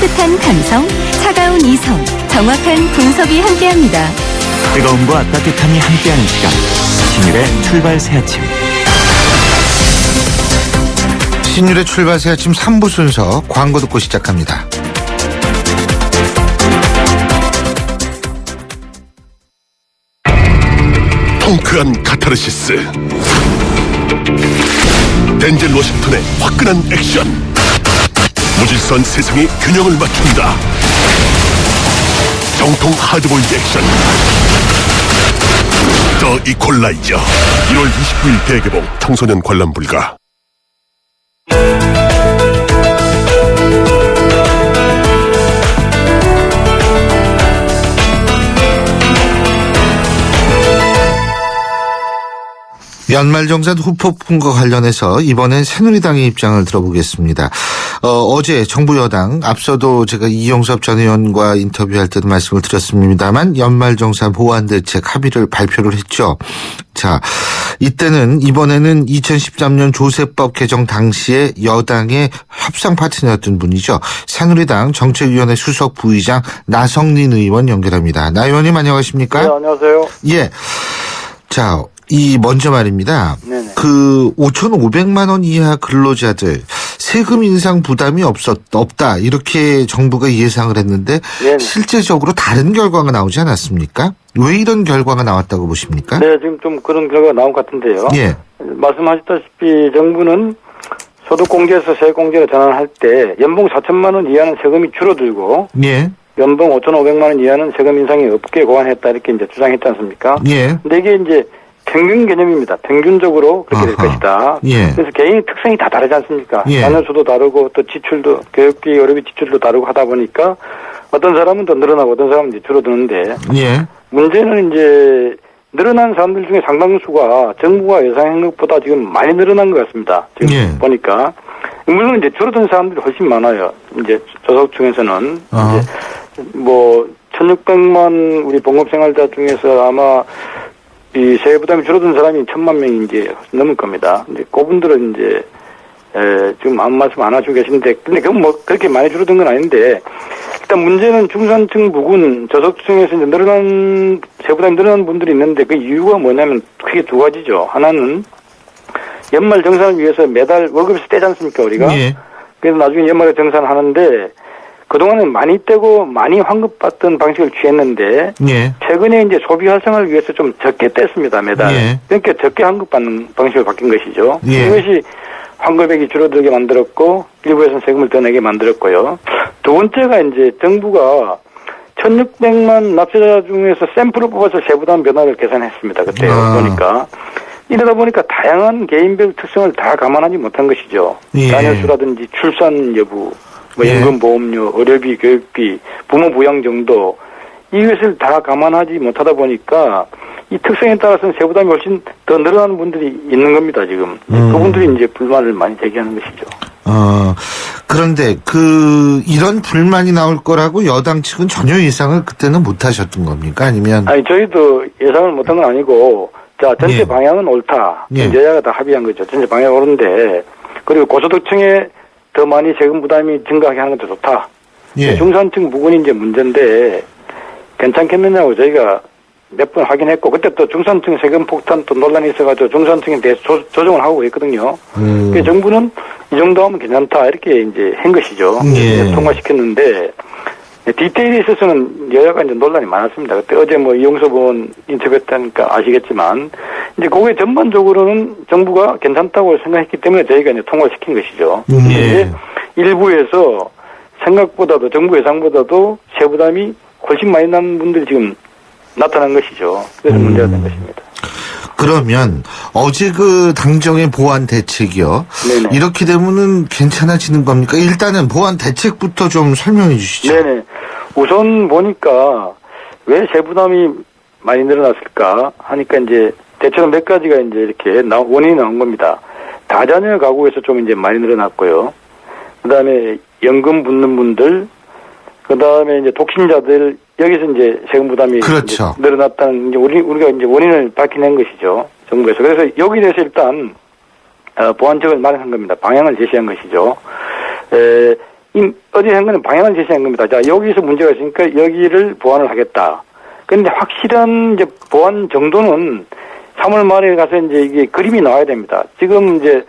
따뜻한 감성, 차가운 이성, 정확한 분석이 함께합니다. 뜨거움과 따뜻함이 함께하는 시간, 신율의 출발 새 아침. 신율의 출발 새 아침 3부 순서 광고 듣고 시작합니다. 통크한 카타르시스, 덴젤 워싱턴의 화끈한 액션, 무질서한 세상의 균형을 맞춘다. 정통 하드보일드 액션 더 이퀄라이저, 1월 29일 대개봉. 청소년 관람 불가. 연말정산 후폭풍과 관련해서 이번엔 새누리당의 입장을 들어보겠습니다. 어제 정부 여당, 앞서도 제가 이용섭 전 의원과 인터뷰할 때도 말씀을 드렸습니다만 연말정산 보완대책 합의를 발표를 했죠. 자, 이번에는 2013년 조세법 개정 당시에 여당의 협상 파트너였던 분이죠. 새누리당 정책위원회 수석 부의장 나성린 의원 연결합니다. 나 의원님 안녕하십니까? 네, 안녕하세요. 예. 자, 먼저 말입니다. 네네. 5,500만 원 이하 근로자들 세금 인상 부담이 없다. 이렇게 정부가 예상을 했는데 네네. 실제적으로 다른 결과가 나오지 않았습니까? 왜 이런 결과가 나왔다고 보십니까? 네, 지금 좀 그런 결과가 나온 것 같은데요. 예. 말씀하셨다시피 정부는 소득공제에서 세액공제로 전환할 때 연봉 4천만 원 이하는 세금이 줄어들고 예. 연봉 5,500만 원 이하는 세금 인상이 없게 고안했다 이렇게 이제 주장했지 않습니까? 예. 근데 이게 이제 평균 개념입니다. 평균적으로 그렇게 될 아하. 것이다. 예. 그래서 개인의 특성이 다 다르지 않습니까? 예. 자녀 수도 다르고 또 지출도, 교육비, 의료비 지출도 다르고 하다 보니까 어떤 사람은 더 늘어나고 어떤 사람은 이제 줄어드는데 예. 문제는 이제 늘어난 사람들 중에 상당수가 정부가 예상한 것보다 지금 많이 늘어난 것 같습니다. 지금 예. 보니까. 물론 이제 줄어든 사람들이 훨씬 많아요. 이제 저소득층에서는. 아. 이제 뭐 1,600만 우리 봉급생활자 중에서 아마 이 세금 부담이 줄어든 사람이 1,000만 명이 이제 넘을 겁니다. 이제 그분들은 이제 지금 아무 말씀 안 하시고 계신데, 근데 그건 뭐 그렇게 많이 줄어든 건 아닌데, 일단 문제는 중산층 부근 저소득층에서 이제 세금 부담이 늘어난 분들이 있는데 그 이유가 뭐냐면 크게 두 가지죠. 하나는 연말 정산을 위해서 매달 월급에서 떼지 않습니까 우리가? 예. 그래서 나중에 연말에 정산하는데 그동안은 많이 떼고 많이 환급받던 방식을 취했는데 예. 최근에 이제 소비 활성화를 위해서 좀 적게 뗐습니다, 매달. 예. 그러니까 적게 환급받는 방식으로 바뀐 것이죠. 예. 이것이 환급액이 줄어들게 만들었고 일부에서는 세금을 더 내게 만들었고요. 두 번째가 이제 정부가 1,600만 납세자 중에서 샘플을 뽑아서 세부담 변화를 계산했습니다. 그때 보니까. 이러다 보니까 다양한 개인별 특성을 다 감안하지 못한 것이죠. 예. 자녀 수라든지 출산 여부, 뭐 예. 연금보험료, 의료비, 교육비, 부모 부양 정도 이것을 다 감안하지 못하다 보니까 이 특성에 따라서는 세부담이 훨씬 더 늘어나는 분들이 있는 겁니다, 지금. 그분들이 이제 불만을 많이 제기하는 것이죠. 그런데 이런 불만이 나올 거라고 여당 측은 전혀 예상을 그때는 못 하셨던 겁니까? 아니면? 아니, 저희도 예상을 못한 건 아니고, 자, 전체 예. 방향은 옳다. 예. 여야가 다 합의한 거죠. 전체 방향 옳은데, 그리고 고소득층에 더 많이 세금 부담이 증가하게 하는 것도 좋다. 예. 중산층 부분이 이제 문제인데 괜찮겠느냐고 저희가 몇 번 확인했고 그때 또 중산층 세금 폭탄 또 논란이 있어가지고 중산층에 대해서 조정을 하고 있거든요. 그래서 정부는 이 정도 하면 괜찮다 이렇게 이제 한 것이죠. 예. 통과시켰는데 디테일에 있어서는 여야가 이제 논란이 많았습니다. 그때 어제 뭐 이용섭 의원 인터뷰했다니까 아시겠지만 이제 그게 전반적으로는 정부가 괜찮다고 생각했기 때문에 저희가 이제 통과시킨 것이죠. 예. 일부에서 생각보다도 정부 예상보다도 세부담이 훨씬 많이 나는 분들이 지금 나타난 것이죠. 그래서 문제가 된 것입니다. 그러면 어제 당정의 보완 대책이요. 네네. 이렇게 되면은 괜찮아지는 겁니까? 일단은 보완 대책부터 좀 설명해 주시죠. 네네. 우선 보니까 왜 세부담이 많이 늘어났을까 하니까 이제 대체로 몇 가지가 이제 이렇게 원인이 나온 겁니다. 다자녀 가구에서 좀 이제 많이 늘어났고요. 그 다음에 연금 붙는 분들, 그 다음에 이제 독신자들, 여기서 이제 세금 부담이 그렇죠. 이제 늘어났다는 이제 우리가 이제 원인을 밝혀낸 것이죠. 정부에서. 그래서 여기에 대해서 일단, 보완책을 마련한 겁니다. 방향을 제시한 것이죠. 어제 한 거는 방향을 제시한 겁니다. 자, 여기서 문제가 있으니까 여기를 보완을 하겠다. 그런데 확실한 이제 보완 정도는 3월 말에 가서 이제 이게 그림이 나와야 됩니다. 지금 이제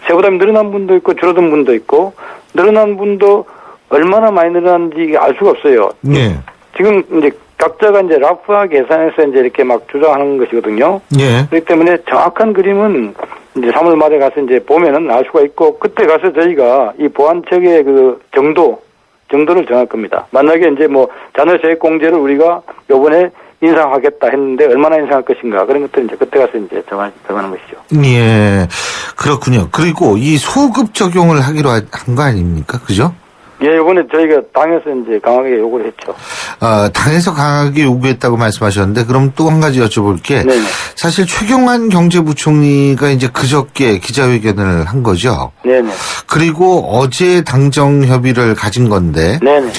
세부담이 늘어난 분도 있고 줄어든 분도 있고 늘어난 분도 얼마나 많이 늘어났는지 알 수가 없어요. 예. 지금 이제 각자가 이제 라프와 계산해서 이제 이렇게 막 주장하는 것이거든요. 예. 그렇기 때문에 정확한 그림은 이제 3월 말에 가서 이제 보면은 알 수가 있고 그때 가서 저희가 이 보완책의 그 정도를 정할 겁니다. 만약에 이제 뭐 자녀세액 공제를 우리가 요번에 인상하겠다 했는데 얼마나 인상할 것인가 그런 것들 이제 그때 가서 이제 정하는 것이죠. 예. 그렇군요. 그리고 이 소급 적용을 하기로 한 거 아닙니까? 그죠? 예, 요번에 저희가 당에서 이제 강하게 요구를 했죠. 당에서 강하게 요구했다고 말씀하셨는데 그럼 또 한 가지 여쭤볼 게 네네. 사실 최경환 경제부총리가 이제 그저께 기자회견을 한 거죠. 네네. 그리고 어제 당정 협의를 가진 건데 네네.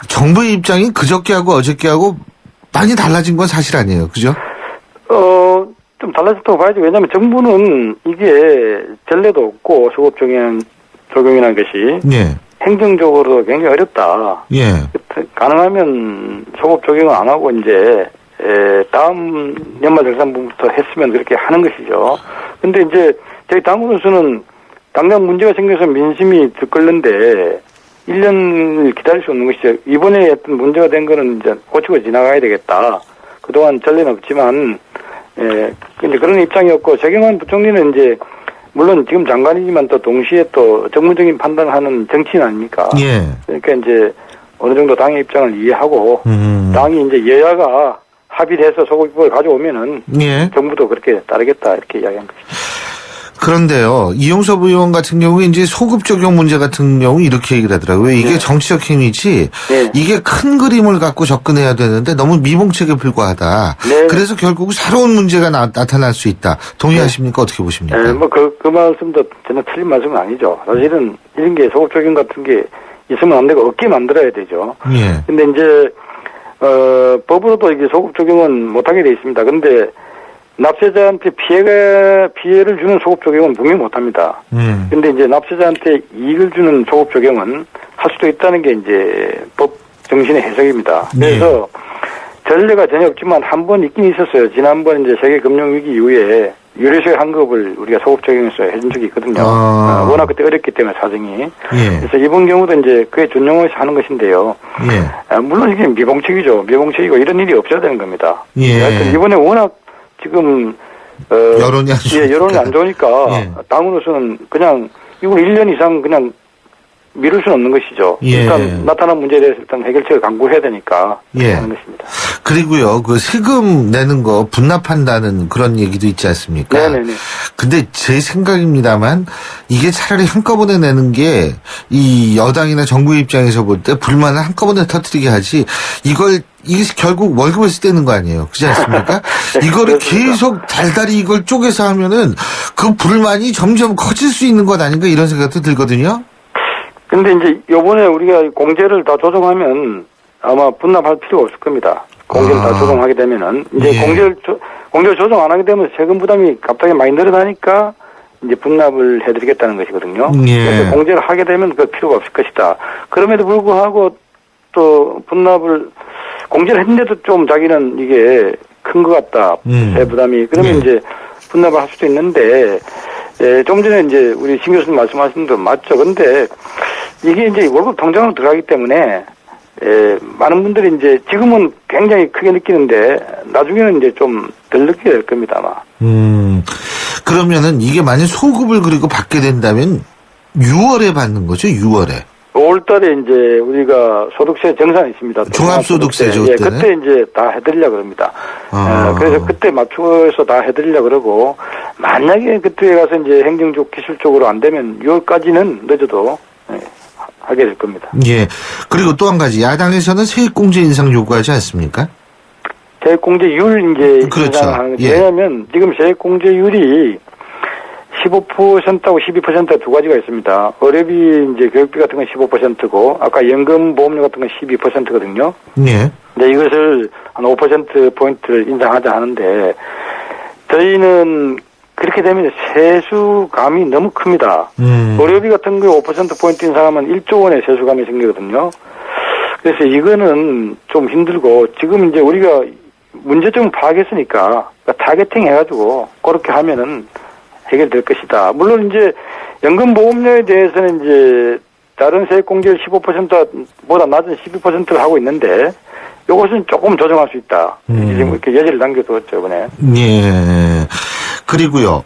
정부의 입장이 그저께하고 어저께하고 많이 달라진 건 사실 아니에요. 그죠? 좀 달라졌다고 봐야죠. 왜냐하면 정부는 이게 전례도 없고 소급 적용이라는 것이 예. 행정적으로 굉장히 어렵다. 예. 가능하면 소급 적용을 안 하고 이제 다음 연말정산분부터 했으면 그렇게 하는 것이죠. 근데 이제 저희 당으로서는 당장 문제가 생겨서 민심이 들끓는데 1년을 기다릴 수 없는 것이죠. 이번에 어떤 문제가 된 거는 이제 고치고 지나가야 되겠다. 그동안 전례는 없지만 근데 그런 입장이었고 최경환 부총리는 이제 물론 지금 장관이지만 또 동시에 또 정무적인 판단을 하는 정치인 아닙니까? 예. 그러니까 이제 어느 정도 당의 입장을 이해하고 당이 이제 여야가 합의를 해서 소급을 가져오면은 예. 정부도 그렇게 따르겠다 이렇게 이야기한 것이죠. 그런데요, 이용섭 의원 같은 경우에 이제 소급 적용 문제 같은 경우 이렇게 얘기를 하더라고요. 이게 네. 정치적 행위지, 네. 이게 큰 그림을 갖고 접근해야 되는데 너무 미봉책에 불과하다. 네. 그래서 결국 새로운 문제가 나타날 수 있다. 동의하십니까? 어떻게 보십니까? 그 말씀도 전혀 틀린 말씀은 아니죠. 사실은 이런 게 소급 적용 같은 게 있으면 안 되고 없게 만들어야 되죠. 예. 근데 이제, 법으로도 이게 소급 적용은 못하게 돼 있습니다. 근데 납세자한테 피해를 주는 소급 적용은 분명히 못합니다. 근데 이제 납세자한테 이익을 주는 소급 적용은 할 수도 있다는 게 이제 법 정신의 해석입니다. 그래서 전례가 전혀 없지만 한 번 있긴 있었어요. 지난번 이제 세계 금융 위기 이후에 유류세 환급을 우리가 소급 적용해서 해준 적이 있거든요. 워낙 그때 어렵기 때문에 사정이. 예. 그래서 이번 경우도 이제 그에 준용해서 하는 것인데요. 예. 물론 이게 미봉책이죠. 미봉책이고 이런 일이 없어야 되는 겁니다. 예. 하여튼 이번에 워낙 지금 여론이 안 좋으니까. 여론이 안 좋으니까 예. 당으로서는 그냥 이걸 1년 이상 그냥 미룰 수는 없는 것이죠. 예. 일단 나타난 문제에 대해서 일단 해결책을 강구해야 되니까 예. 하는 것입니다. 그리고요, 그 세금 내는 거 분납한다는 그런 얘기도 있지 않습니까? 네네네. 근데 제 생각입니다만 이게 차라리 한꺼번에 내는 게 이 여당이나 정부 입장에서 볼 때 불만을 한꺼번에 터뜨리게 하지 이게 결국 월급을 쓰는 거 아니에요. 그렇지 않습니까? 네, 이거를 그렇습니다. 계속 달달이 이걸 쪼개서 하면은 그 불만이 점점 커질 수 있는 것 아닌가 이런 생각도 들거든요. 근데 이제 요번에 우리가 공제를 다 조정하면 아마 분납할 필요가 없을 겁니다. 공제를 다 조정하게 되면은 이제 예. 공제를 조정 안 하게 되면 세금 부담이 갑자기 많이 늘어나니까 이제 분납을 해드리겠다는 것이거든요. 예. 그래서 공제를 하게 되면 그 필요가 없을 것이다. 그럼에도 불구하고 또 분납을 공제를 했는데도 좀 자기는 이게 큰 것 같다. 세 부담이. 그러면 예. 이제 분납을 할 수도 있는데 좀 전에 이제 우리 신 교수님 말씀하신 대로 맞죠. 근데 이게 이제 월급 통장으로 들어가기 때문에 많은 분들이 이제 지금은 굉장히 크게 느끼는데 나중에는 이제 좀 덜 느끼게 될 겁니다 아마. 그러면은 이게 만약 소급을 그리고 받게 된다면 6월에 받는 거죠? 6월에. 5월달에 이제 우리가 소득세 정산이 있습니다. 종합소득세죠, 예, 그때는? 그때 이제 다 해드리려 그럽니다. 그래서 그때 맞춰서 다 해드리려 그러고 만약에 그때 가서 이제 행정적 기술적으로 안 되면 6월까지는 늦어도 하게 될 겁니다. 예. 그리고 또 한 가지 야당에서는 세액공제 인상 요구하지 않습니까? 세액공제율 이제 그렇죠. 인상하는 거죠. 예. 왜냐하면 지금 세액공제율이 15%하고 12% 두 가지가 있습니다. 의료비 이제 교육비 같은 건 15%고 아까 연금 보험료 같은 건 12%거든요. 예. 근데 이것을 한 5% 포인트를 인상하자 하는데 저희는 그렇게 되면 세수감이 너무 큽니다. 의료비 같은 거 5%포인트 인상하면 1조 원의 세수감이 생기거든요. 그래서 이거는 좀 힘들고 지금 이제 우리가 문제점을 파악했으니까 타겟팅 해가지고 그렇게 하면은 해결될 것이다. 물론 이제 연금보험료에 대해서는 이제 다른 세액공제율 15%보다 낮은 12%를 하고 있는데 이것은 조금 조정할 수 있다. 지금 이렇게 여지를 남겨두었죠, 이번에. 예. 그리고요,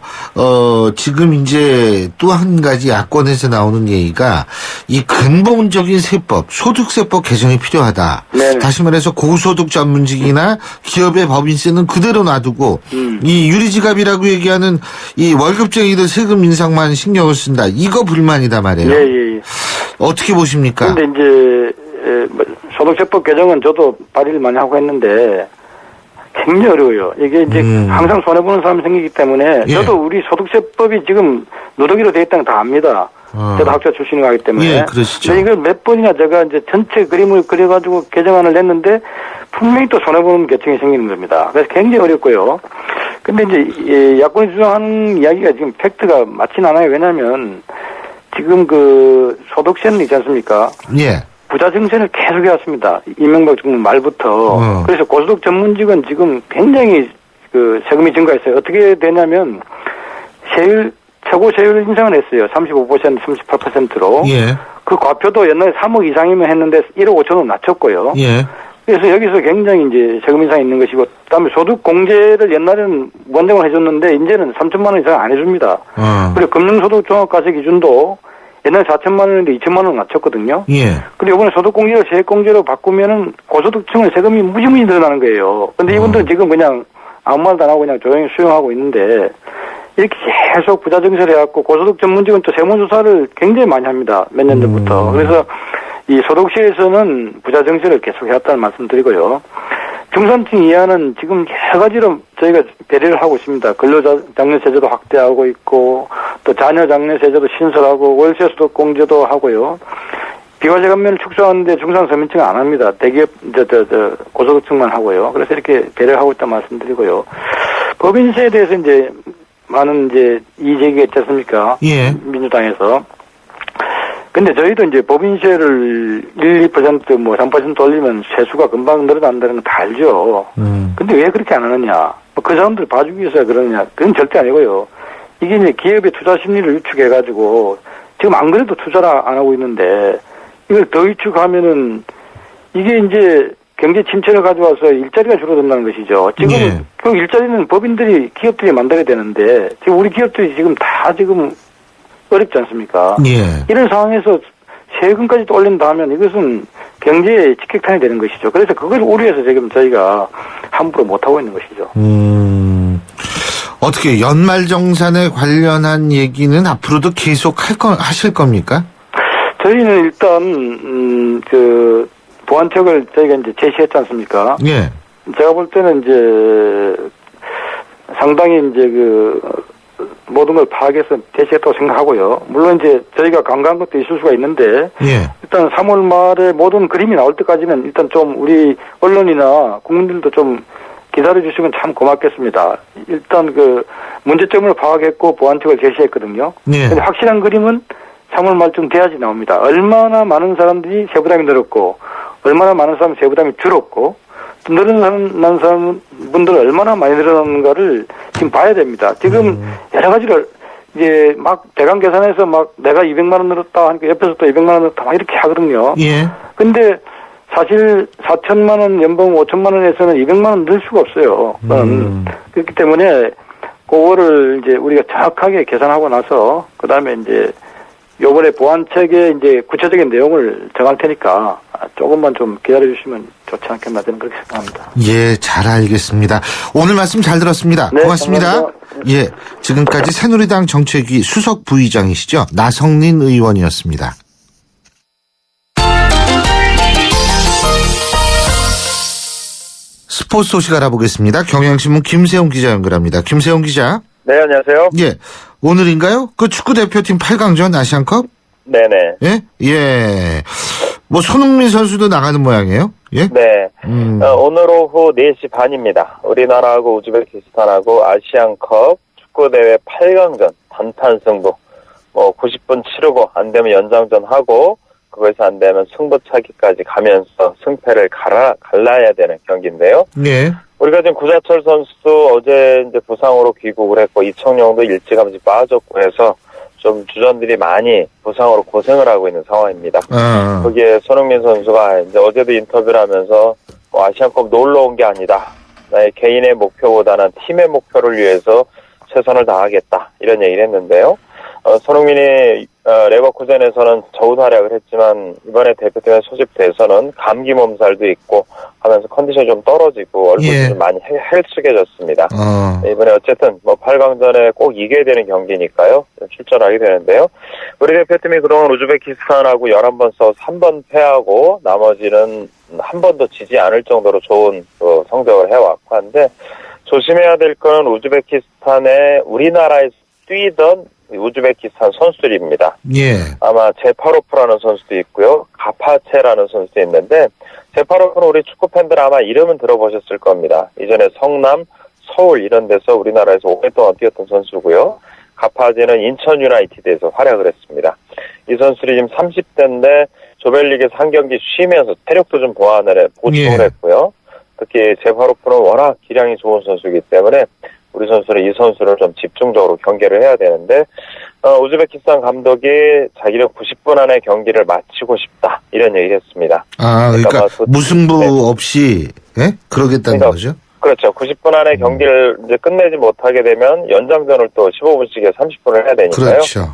지금 이제 또 한 가지 야권에서 나오는 얘기가 이 근본적인 세법, 소득세법 개정이 필요하다. 네네. 다시 말해서 고소득 전문직이나 기업의 법인세는 그대로 놔두고 이 유리지갑이라고 얘기하는 이 월급쟁이들 세금 인상만 신경을 쓴다. 이거 불만이다 말이에요. 예. 어떻게 보십니까? 근데 이제 소득세법 개정은 저도 발의를 많이 하고 했는데 굉장히 어려워요. 이게 이제 항상 손해보는 사람이 생기기 때문에 예. 저도 우리 소득세법이 지금 누더기로 되어 있다는 거 다 압니다. 저도 학자 출신이기 때문에. 예, 그러시죠. 근데 이걸 몇 번이나 제가 이제 전체 그림을 그려가지고 개정안을 냈는데 분명히 또 손해보는 계층이 생기는 겁니다. 그래서 굉장히 어렵고요. 근데 이제 야권이 주장하는 이야기가 지금 팩트가 맞진 않아요. 왜냐하면 지금 그 소득세는 있지 않습니까? 예. 부자 증세를 계속 해왔습니다. 이명박 정부 말부터. 그래서 고소득 전문직은 지금 굉장히 그 세금이 증가했어요. 어떻게 되냐면 최고 세율 인상을 했어요. 35%, 38%로. 예. 그 과표도 옛날에 3억 이상이면 했는데 1억 5천원 낮췄고요. 예. 그래서 여기서 굉장히 이제 세금 인상이 있는 것이고, 그다음에 소득 공제를 옛날에는 무한정을 해줬는데 이제는 3천만 원 이상 안 해줍니다. 그리고 금융소득 종합과세 기준도 옛날에 4천만 원인데 2천만 원 낮췄거든요. 예. 그리고 이번에 소득공제를 세액공제로 바꾸면은 고소득층은 세금이 무지무지 늘어나는 거예요. 근데 이분들은 지금 그냥 아무 말도 안 하고 그냥 조용히 수용하고 있는데 이렇게 계속 부자 증세를 해갖고 고소득 전문직은 또 세무조사를 굉장히 많이 합니다. 몇 년 전부터. 그래서 이 소득세에서는 부자 증세를 계속 해왔다는 말씀 드리고요. 중산층 이하는 지금 여러 가지로 저희가 배려를 하고 있습니다. 근로장려세제도 확대하고 있고, 또 자녀장려세제도 신설하고, 월세소득 공제도 하고요. 비과세 감면을 축소하는데 중상서민층은 안 합니다. 대기업, 고소득층만 하고요. 그래서 이렇게 배려하고 있다는 말씀드리고요. 법인세에 대해서 이제 많은 이제 이의제기가 있지 않습니까? 예. 민주당에서. 근데 저희도 이제 법인세를 1, 2% 뭐 3% 올리면 세수가 금방 늘어난다는 건 다 알죠. 근데 왜 그렇게 안 하느냐? 그 사람들 봐주기 위해서 그러느냐? 그건 절대 아니고요. 이게 이제 기업의 투자 심리를 위축해가지고 지금 안 그래도 투자를 안 하고 있는데 이걸 더 위축하면은 이게 이제 경제 침체를 가져와서 일자리가 줄어든다는 것이죠. 지금 예. 그 일자리는 법인들이 기업들이 만들어야 되는데 지금 우리 기업들이 지금 다 지금 어렵지 않습니까? 예. 이런 상황에서 세금까지 또 올린다 하면 이것은 경제의 직격탄이 되는 것이죠. 그래서 그걸 우려해서 지금 저희가 함부로 못하고 있는 것이죠. 어떻게 연말정산에 관련한 얘기는 앞으로도 계속 하실 겁니까? 저희는 일단 그 보완책을 저희가 이제 제시했지 않습니까? 예. 제가 볼 때는 이제 상당히 이제 그 모든 걸 파악해서 제시했다고 생각하고요. 물론 이제 저희가 간과한 것도 있을 수가 있는데 예. 일단 3월 말에 모든 그림이 나올 때까지는 일단 좀 우리 언론이나 국민들도 좀 기다려 주시면 참 고맙겠습니다. 일단 그 문제점을 파악했고 보완책을 제시했거든요. 예. 근데 확실한 그림은 3월 말쯤 돼야지 나옵니다. 얼마나 많은 사람들이 세부담이 늘었고 얼마나 많은 사람 세부담이 줄었고 늘어나는 사람 분들은 얼마나 많이 늘어나는가를 지금 봐야 됩니다. 지금 여러 가지를 이제 막 대강 계산해서 막 내가 200만 원 늘었다 하니까 옆에서 또 200만 원 늘었다 막 이렇게 하거든요. 예. 근데 사실 4천만 원 연봉 5천만 원에서는 200만 원 늘 수가 없어요. 그렇기 때문에 그거를 이제 우리가 정확하게 계산하고 나서 그다음에 이제 요번에 보완책에 이제 구체적인 내용을 정할 테니까 조금만 좀 기다려주시면 좋지 않겠나 저는 그렇게 생각합니다. 예, 잘 알겠습니다. 오늘 말씀 잘 들었습니다. 네, 고맙습니다. 감사합니다. 예, 지금까지 새누리당 정책위 수석 부의장이시죠. 나성린 의원이었습니다. 스포츠 소식 알아보겠습니다. 경향신문 김세훈 기자 연결합니다. 김세훈 기자. 네, 안녕하세요. 예, 오늘인가요? 그 축구 대표팀 8강전 아시안컵? 네네. 예? 예. 뭐 손흥민 선수도 나가는 모양이에요? 예? 네. 오늘 오후 4시 반입니다. 우리나라하고 우즈베키스탄하고 아시안컵 축구 축구 대회 8강전 단판 승부. 90분 치르고 안 되면 연장전 하고 그거에서 안 되면 승부차기까지 가면서 승패를 갈라야 되는 경기인데요. 네. 우리가 지금 구자철 선수도 어제 이제 부상으로 귀국을 했고 이청용도 일찌감치 빠졌고 해서 좀 주전들이 많이 부상으로 고생을 하고 있는 상황입니다. 거기에 손흥민 선수가 이제 어제도 인터뷰를 하면서 아시안컵 놀러 온 게 아니다. 나의 개인의 목표보다는 팀의 목표를 위해서 최선을 다하겠다. 이런 얘기를 했는데요. 손흥민이 레버쿠젠에서는 좋은 활약을 했지만 이번에 대표팀에 소집돼서는 감기 몸살도 있고 하면서 컨디션이 좀 떨어지고 얼굴이 좀 많이 헬쑥해졌습니다. 이번에 어쨌든 8강전에 꼭 이겨야 되는 경기니까요. 출전하게 되는데요. 우리 대표팀이 그동안 우즈베키스탄하고 11번 싸워 3번 패하고 나머지는 한 번도 지지 않을 정도로 좋은 성적을 해왔고 한데 조심해야 될 거는 우즈베키스탄에 우리나라에서 뛰던 우즈베키스탄 선수들입니다. 예. 아마 제파로프라는 선수도 있고요. 가파체라는 선수도 있는데 제파로프는 우리 축구 팬들 아마 이름은 들어보셨을 겁니다. 이전에 성남, 서울 이런 데서 우리나라에서 오랫동안 뛰었던 선수고요. 가파체는 인천 유나이티드에서 활약을 했습니다. 이 선수들이 지금 30대인데 조별리그에서 한 경기 쉬면서 체력도 좀 보충을 했고요. 특히 제파로프는 워낙 기량이 좋은 선수이기 때문에 우리 선수는 이 선수를 좀 집중적으로 경기를 해야 되는데 우즈베키스탄 감독이 자기는 90분 안에 경기를 마치고 싶다 이런 얘기를 했습니다. 그러니까 무승부 없이 그러겠다는 거죠? 그렇죠. 90분 안에 경기를 이제 끝내지 못하게 되면 연장전을 또 15분씩에 30분을 해야 되니까요. 그렇죠.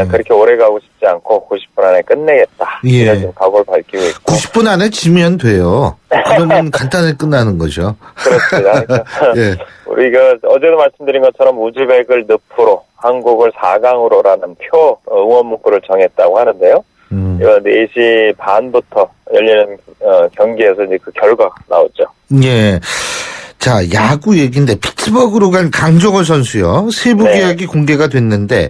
그렇게 오래 가고 싶지 않고 90분 안에 끝내겠다. 이런 지금 각오를 밝히고 있고. 90분 안에 지면 돼요. 그러면 간단하게 끝나는 거죠. 그렇습니다. 예. 우리가 어제도 말씀드린 것처럼 우즈벡을 늪으로 한국을 4강으로라는 표 응원 문구를 정했다고 하는데요. 이거 4시 반부터 열리는 경기에서 이제 그 결과가 나오죠. 예. 자, 야구 얘기인데 피츠버그로 간 강정호 선수요. 세부 계약이 공개가 됐는데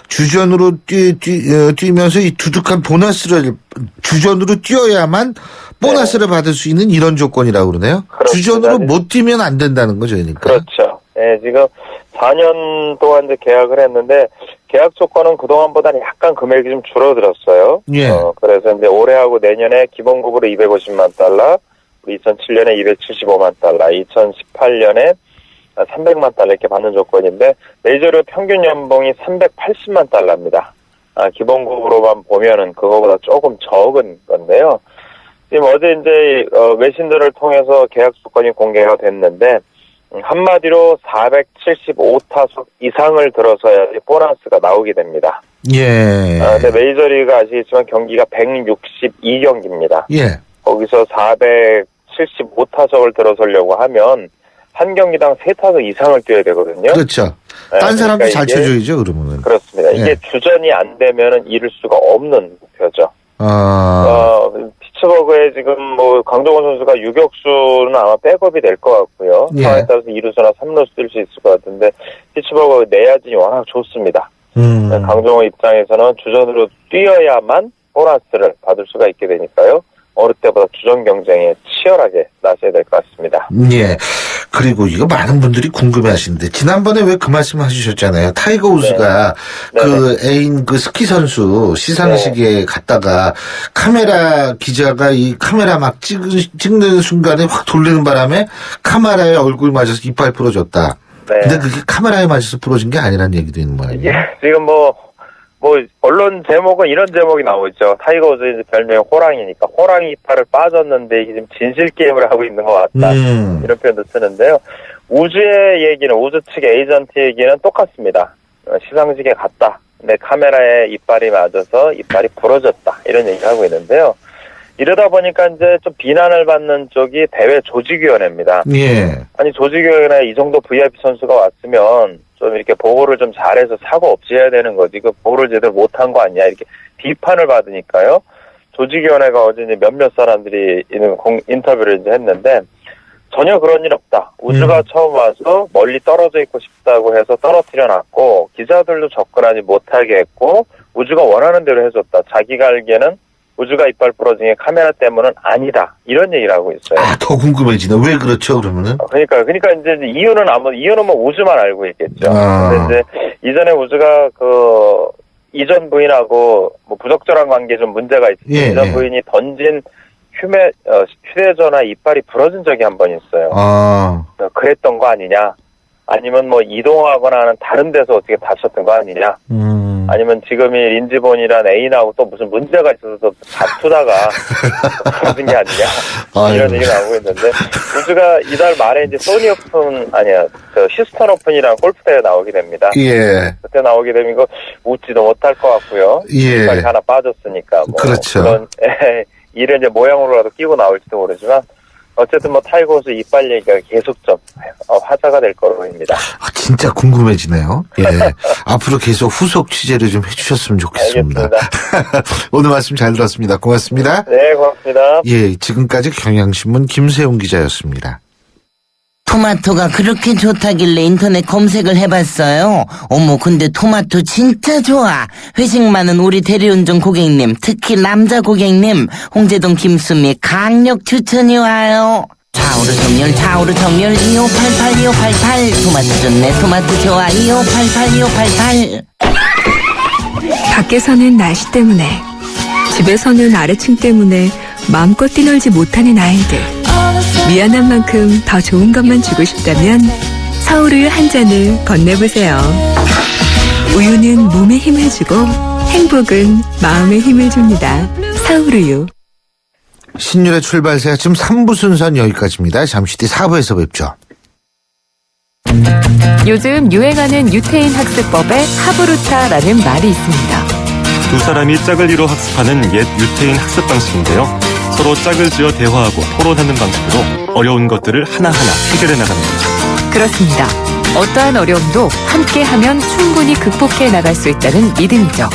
주전으로 뛰면서 이 두둑한 보너스를 주전으로 뛰어야만 보너스를 받을 수 있는 이런 조건이라고 그러네요. 그렇습니다. 주전으로 못 뛰면 안 된다는 거죠, 그러니까. 그렇죠. 예, 지금 4년 동안 이제 계약을 했는데 계약 조건은 그동안보다는 약간 금액이 좀 줄어들었어요. 예. 그래서 이제 올해하고 내년에 기본급으로 250만 달러, 2007년에 275만 달러, 2018년에 300만 달러 이렇게 받는 조건인데 메이저리그 평균 연봉이 380만 달러입니다. 기본급으로만 보면은 그거보다 조금 적은 건데요. 지금 어제 이제 외신들을 통해서 계약 조건이 공개가 됐는데 한마디로 475타석 이상을 들어서야 보너스가 나오게 됩니다. 예. 근데 메이저리그가 아시겠지만 경기가 162경기입니다. 예. 거기서 475타석을 들어서려고 하면 한 경기당 3타석 이상을 뛰어야 되거든요. 그렇죠. 딴 사람도 그러니까 잘 쳐줘야죠, 그러면은. 그렇습니다. 이게 예. 주전이 안 되면은 이룰 수가 없는 목표죠. 피츠버그에 지금 강정호 선수가 유격수는 아마 백업이 될 것 같고요. 예. 상황에 따라서 2루수나 3루수 뛸 수 있을 것 같은데 피츠버그 내야진이 워낙 좋습니다. 강정호 입장에서는 주전으로 뛰어야만 보너스를 받을 수가 있게 되니까요. 어느 때보다 주전 경쟁에 치열하게 나서야 될 것 같습니다. 예. 그리고 이거 많은 분들이 궁금해 하시는데, 지난번에 왜 그 말씀 하셨잖아요. 타이거 우즈가 그 애인 그 스키 선수 시상식에 갔다가 카메라 기자가 이 카메라 막 찍는 순간에 확 돌리는 바람에 카메라에 얼굴 맞아서 이빨 부러졌다. 근데 그게 카메라에 맞아서 부러진 게 아니라는 얘기도 있는 모양이에요. 이게 지금 언론 제목은 이런 제목이 나오죠. 타이거 우즈 이제 별명이 호랑이니까 호랑이 이빨을 빠졌는데 이게 지금 진실 게임을 하고 있는 것 같다. 이런 표현도 쓰는데요. 우즈의 얘기는 우즈 측 에이전트 얘기는 똑같습니다. 시상식에 갔다. 근데 카메라에 이빨이 맞아서 이빨이 부러졌다. 이런 얘기를 하고 있는데요. 이러다 보니까 이제 좀 비난을 받는 쪽이 대회 조직위원회입니다. 예. 아니 조직위원회에 이 정도 VIP 선수가 왔으면 좀 이렇게 보호를 좀 잘해서 사고 없이 해야 되는 거지. 그 보호를 제대로 못한 거 아니야. 이렇게 비판을 받으니까요. 조직위원회가 어제 이제 몇몇 사람들이 있는 인터뷰를 이제 했는데 전혀 그런 일 없다. 우즈가 처음 와서 멀리 떨어져 있고 싶다고 해서 떨어뜨려 놨고 기자들도 접근하지 못하게 했고 우즈가 원하는 대로 해줬다. 자기가 알기에는 우주가 이빨 부러진 게 카메라 때문은 아니다. 이런 얘기를 하고 있어요. 아, 더 궁금해지네. 왜 그렇죠, 그러면은? 그러니까 이제 이유는 뭐 우주만 알고 있겠죠. 근데 이제 이전에 우주가 이전 부인하고 뭐 부적절한 관계 좀 문제가 있어요. 이전 부인이 던진 휴대전화 이빨이 부러진 적이 한 번 있어요. 그랬던 거 아니냐? 아니면 뭐 이동하거나 하는 다른 데서 어떻게 다쳤던 거 아니냐? 아니면 지금이 린지본이란 애인하고 또 무슨 문제가 있어서 다투다가 부러진 게 아니냐? 이런 얘기를 나오고 있는데, 우주가 이달 말에 이제 소니 오픈, 휴스턴 오픈이랑 골프 대회 나오게 됩니다. 예. 그때 나오게 되면 이거 웃지도 못할 것 같고요. 예. 이빨이 하나 빠졌으니까. 뭐 그렇죠. 그런, 이를 이제 모양으로라도 끼고 나올지도 모르지만, 어쨌든 뭐 타이거 우즈 이빨 얘기가 계속 좀 화제가 될 거로 보입니다. 진짜 궁금해지네요. 예. 앞으로 계속 후속 취재를 좀 해주셨으면 좋겠습니다. 알겠습니다. 오늘 말씀 잘 들었습니다. 고맙습니다. 네, 고맙습니다. 예, 지금까지 경향신문 김세용 기자였습니다. 토마토가 그렇게 좋다길래 인터넷 검색을 해봤어요. 어머, 근데 토마토 진짜 좋아. 회식 많은 우리 대리운전 고객님, 특히 남자 고객님, 홍제동 김수미 강력 추천이 와요. 좌우로 정렬 2588 토마토 좋네, 토마토 좋아 2588. 밖에서는 날씨 때문에, 집에서는 아래층 때문에 마음껏 뛰놀지 못하는 아이들. 미안한 만큼 더 좋은 것만 주고 싶다면 서울우유 한 잔을 건네보세요. 우유는 몸에 힘을 주고 행복은 마음에 힘을 줍니다. 서울우유. 신율의 출발새 지금 3부 순서는 여기까지입니다. 잠시 뒤 4부에서 뵙죠. 요즘 유행하는 유태인 학습법에 하브루타라는 말이 있습니다. 두 사람이 짝을 이뤄 학습하는 옛 유태인 학습 방식인데요. 서로 짝을 지어 대화하고 토론하는 방식으로 어려운 것들을 하나하나 해결해 나가는 거죠. 그렇습니다. 어떠한 어려움도 함께하면 충분히 극복해 나갈 수 있다는 믿음이죠.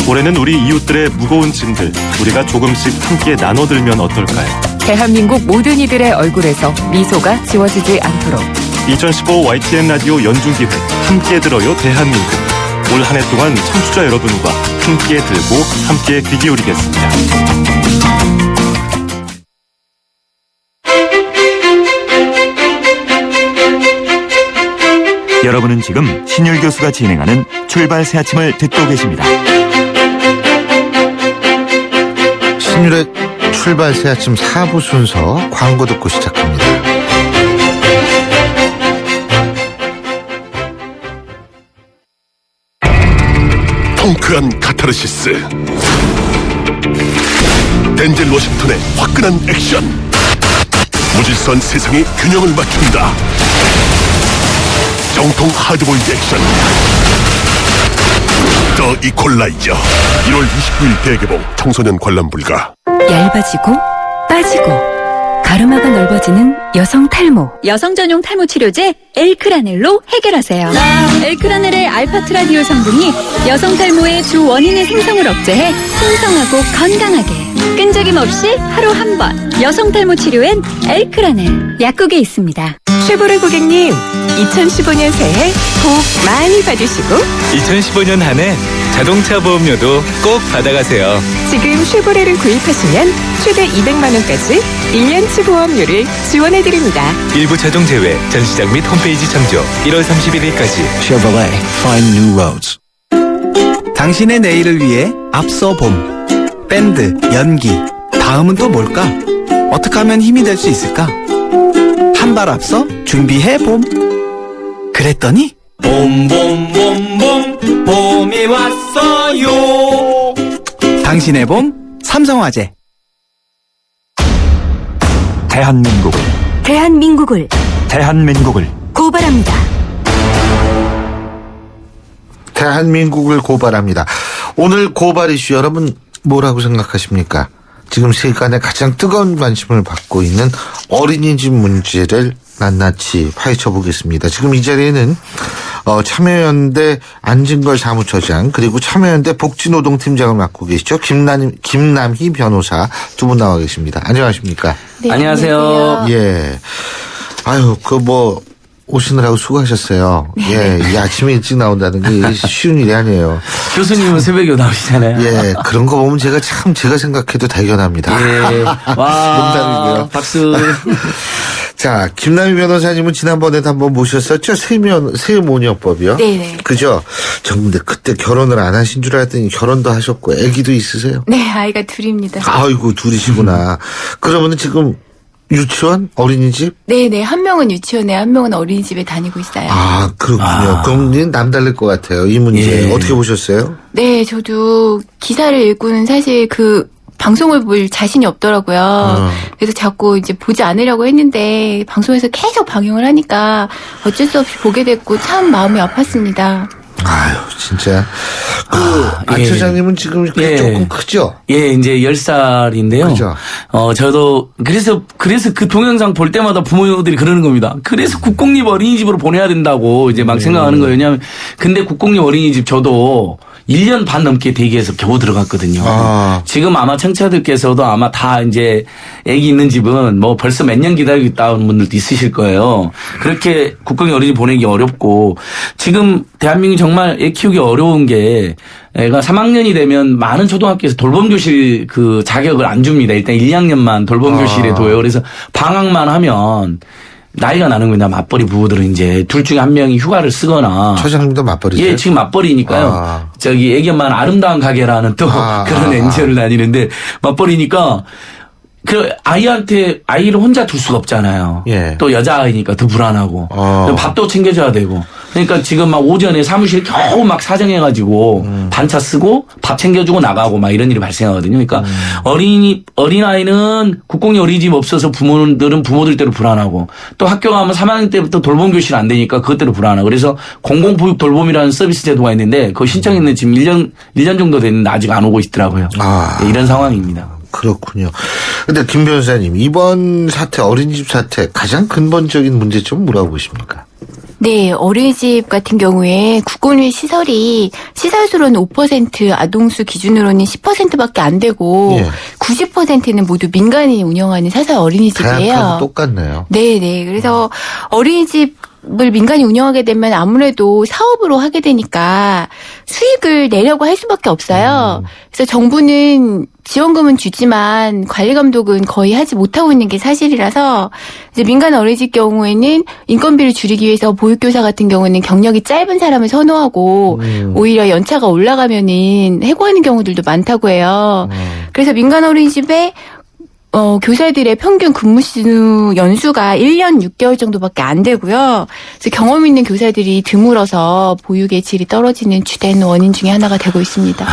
올해는 우리 이웃들의 무거운 짐들 우리가 조금씩 함께 나눠들면 어떨까요? 대한민국 모든 이들의 얼굴에서 미소가 지워지지 않도록 2015 YTN 라디오 연중기획 함께 들어요 대한민국. 올 한 해 동안 청취자 여러분과 함께 들고 함께 귀 기울이겠습니다. 여러분은 지금 신율 교수가 진행하는 출발 새 아침을 듣고 계십니다. 신율의 출발 새 아침 4부 순서 광고 듣고 시작합니다. 통크한 카타르시스, 덴젤 워싱턴의 화끈한 액션, 무질서한 세상의 균형을 맞춘다. 정통 하드보일드 액션 더 이퀄라이저 1월 29일 대개봉. 청소년 관람 불가. 얇아지고 빠지고 가르마가 넓어지는 여성 탈모. 여성 전용 탈모 치료제 엘크라넬로 해결하세요. 엘크라넬의 알파트라디올 성분이 여성 탈모의 주 원인의 생성을 억제해 풍성하고 건강하게 끈적임 없이 하루 한 번. 여성 탈모 치료엔 엘크라넬 약국에 있습니다. 쉐보레 고객님, 2015년 새해 복 많이 받으시고 2015년 한 해 자동차 보험료도 꼭 받아가세요. 지금 쉐보레를 구입하시면 최대 200만 원까지 1년치 보험료를 지원해드립니다. 일부 차종 제외, 전시장 및 홈페이지 참조 1월 31일까지. Chevrolet, find new roads. 당신의 내일을 위해 앞서 봄. 밴드, 연기. 다음은 또 뭘까? 어떻게 하면 힘이 될 수 있을까? 한 발 앞서 준비해 봄. 그랬더니 봄봄봄봄 봄이 왔어요. 당신의 봄 삼성화재. 대한민국을 고발합니다. 대한민국을 고발합니다. 오늘 고발 이슈 여러분 뭐라고 생각하십니까? 지금 세간에 가장 뜨거운 관심을 받고 있는 어린이집 문제를 낱낱이 파헤쳐 보겠습니다. 지금 이 자리에는 참여연대 안진걸 사무처장 그리고 참여연대 복지노동팀장을 맡고 계시죠. 김남희 변호사 두 분 나와 계십니다. 안녕하십니까? 네, 안녕하세요. 예. 오시느라고 수고하셨어요. 예, 이 아침에 일찍 나온다는 게 쉬운 일이 아니에요. 교수님은 새벽에 나오시잖아요. 예, 그런 거 보면 제가 생각해도 대견합니다. 예. 와. 농담이고요. 박수. 자, 김남희 변호사님은 지난번에도 한번 모셨었죠? 세모녀법이요? 네네. 그죠? 저 근데 그때 결혼을 안 하신 줄 알았더니 결혼도 하셨고, 아기도 있으세요? 네, 아이가 둘입니다. 아이고, 둘이시구나. 그러면은 지금 유치원? 어린이집? 네네. 한 명은 유치원에, 한 명은 어린이집에 다니고 있어요. 아, 그렇군요. 그럼 남달릴 것 같아요. 이 문제. 예. 어떻게 보셨어요? 네, 저도 기사를 읽고는 사실 방송을 볼 자신이 없더라고요. 그래서 자꾸 이제 보지 않으려고 했는데 방송에서 계속 방영을 하니까 어쩔 수 없이 보게 됐고 참 마음이 아팠습니다. 아유, 진짜. 안 예. 처장님은 지금 조금 크죠? 예, 이제 10살인데요. 그죠. 저도, 그래서 그 동영상 볼 때마다 부모들이 그러는 겁니다. 그래서 국공립 어린이집으로 보내야 된다고 이제 막 생각하는 거예요. 왜냐하면, 근데 국공립 어린이집 저도 1년 반 넘게 대기해서 겨우 들어갔거든요. 지금 아마 청취자들께서도 아마 다 이제 애기 있는 집은 뭐 벌써 몇 년 기다리고 있다는 분들도 있으실 거예요. 그렇게 국공립 어린이집 보내기 어렵고 지금 대한민국이 정말 애 키우기 어려운 게 애가 3학년이 되면 많은 초등학교에서 돌봄교실 그 자격을 안 줍니다. 일단 1, 2학년만 돌봄교실에 둬요. 그래서 방학만 하면 나이가 나는 거냐 맞벌이 부부들은 이제 둘 중에 한 명이 휴가를 쓰거나. 처장님도 맞벌이세요? 예, 지금 맞벌이니까요. 저기 애기 엄마는 아름다운 가게라는 또 그런 NGO를 다니는데 맞벌이니까 그 아이를 혼자 둘 수가 없잖아요. 예. 또 여자아이니까 더 불안하고 밥도 챙겨줘야 되고. 그러니까 지금 막 오전에 사무실 겨우 막 사정해가지고 반차 쓰고 밥 챙겨주고 나가고 막 이런 일이 발생하거든요. 그러니까 어린아이는 국공립 어린이집 없어서 부모들은 부모들대로 불안하고 또 학교 가면 3학년 때부터 돌봄교실 안 되니까 그것대로 불안하고 그래서 공공보육 돌봄이라는 서비스 제도가 있는데 그거 신청했는데 지금 1년 정도 됐는데 아직 안 오고 있더라고요. 네, 이런 상황입니다. 그렇군요. 근데 김 변호사님, 이번 사태, 어린이집 사태 가장 근본적인 문제점은 뭐라고 보십니까? 네, 어린이집 같은 경우에 국공립 시설이 시설수로는 5%, 아동수 기준으로는 10%밖에 안 되고 90%는 모두 민간이 운영하는 사설 어린이집이에요. 대학하고 똑같네요. 네네. 그래서 어린이집을 민간이 운영하게 되면 아무래도 사업으로 하게 되니까 수익을 내려고 할 수밖에 없어요. 그래서 정부는 지원금은 주지만 관리 감독은 거의 하지 못하고 있는 게 사실이라서 이제 민간 어린이집 경우에는 인건비를 줄이기 위해서 보육교사 같은 경우는 경력이 짧은 사람을 선호하고 오히려 연차가 올라가면은 해고하는 경우들도 많다고 해요. 그래서 민간 어린이집에 교사들의 평균 근무 연수가 1년 6개월 정도밖에 안 되고요. 그래서 경험 있는 교사들이 드물어서 보육의 질이 떨어지는 주된 원인 중에 하나가 되고 있습니다.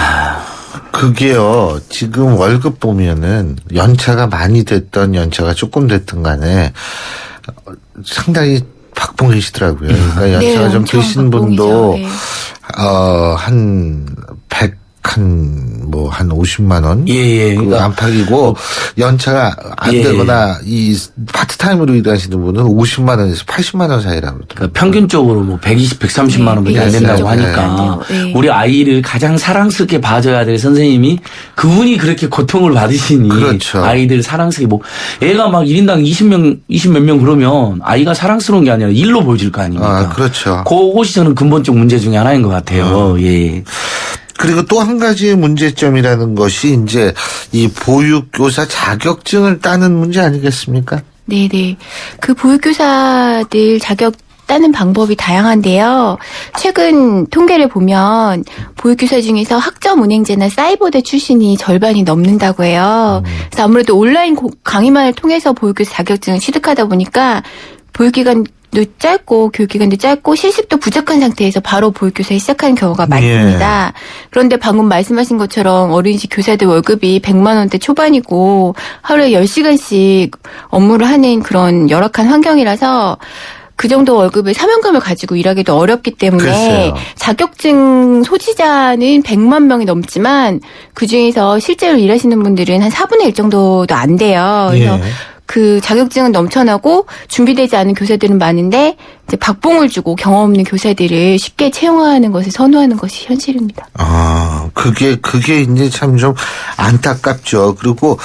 그게요, 지금 월급 보면은 연차가 많이 됐던 연차가 조금 됐든 간에 상당히 박봉이시더라고요. 그러니까 연차가 좀 되신 분도, 한 50만 원? 예. 그 안팎이고, 연차가 안 되거나, 이 파트타임으로 일하시는 분은 50만 원에서 80만 원 사이라고. 그러니까 평균적으로 뭐 120, 130만 원밖에 안 된다고 하니까 우리 아이를 가장 사랑스럽게 봐줘야 될 선생님이 그분이 그렇게 고통을 받으시니 그렇죠. 아이들 사랑스럽게 뭐 애가 막 1인당 20 몇 명 그러면 아이가 사랑스러운 게 아니라 일로 보여질 거 아닙니까? 그렇죠. 그것이 저는 근본적 문제 중에 하나인 것 같아요. 예. 그리고 또 한 가지의 문제점이라는 것이 이제 이 보육교사 자격증을 따는 문제 아니겠습니까? 네네. 그 보육교사들 자격 따는 방법이 다양한데요. 최근 통계를 보면 보육교사 중에서 학점 운행제나 사이버대 출신이 절반이 넘는다고 해요. 그래서 아무래도 온라인 강의만을 통해서 보육교사 자격증을 취득하다 보니까 보육기간도 짧고 교육기간도 짧고 실습도 부족한 상태에서 바로 보육교사에 시작하는 경우가 많습니다. 그런데 방금 말씀하신 것처럼 어린이집 교사들 월급이 100만 원대 초반이고 하루에 10시간씩 업무를 하는 그런 열악한 환경이라서 그 정도 월급의 사명감을 가지고 일하기도 어렵기 때문에 글쎄요. 자격증 소지자는 100만 명이 넘지만 그중에서 실제로 일하시는 분들은 한 4분의 1 정도도 안 돼요. 그래서 그 자격증은 넘쳐나고 준비되지 않은 교사들은 많은데 이제 박봉을 주고 경험 없는 교사들을 쉽게 채용하는 것을 선호하는 것이 현실입니다. 그게 이제 참 좀 안타깝죠. 그리고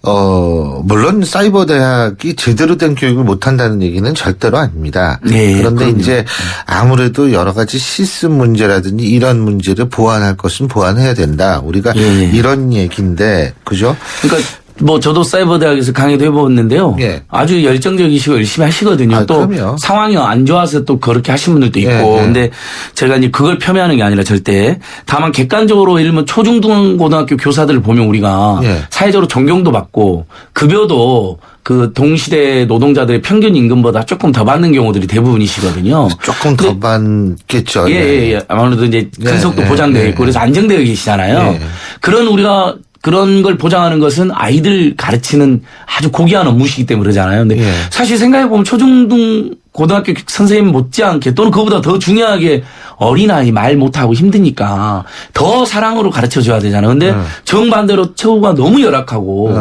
물론 사이버 대학이 제대로 된 교육을 못한다는 얘기는 절대로 아닙니다. 네, 그런데 그럼요. 이제 아무래도 여러 가지 시스템 문제라든지 이런 문제를 보완할 것은 보완해야 된다. 우리가 이런 얘기인데, 그죠? 그러니까 뭐 저도 사이버 대학에서 강의도 해보았는데요. 예. 아주 열정적이시고 열심히 하시거든요. 또 그럼요. 상황이 안 좋아서 또 그렇게 하신 분들도 있고. 근데 제가 이제 그걸 폄훼하는 게 아니라 절대. 다만 객관적으로 예를 들면 초중등고등학교 교사들을 보면 우리가 사회적으로 존경도 받고 급여도 그 동시대 노동자들의 평균 임금보다 조금 더 받는 경우들이 대부분이시거든요. 조금 더 받겠죠. 예. 아무래도 이제 근속도 보장되어 있고 그래서 안정되어 계시잖아요. 그런 걸 보장하는 것은 아이들 가르치는 아주 고귀한 업무시기 때문에 그러잖아요. 근데 사실 생각해보면 초중등 고등학교 선생님 못지않게 또는 그보다 더 중요하게 어린아이 말 못하고 힘드니까 더 사랑으로 가르쳐줘야 되잖아요. 근데 정반대로 처우가 너무 열악하고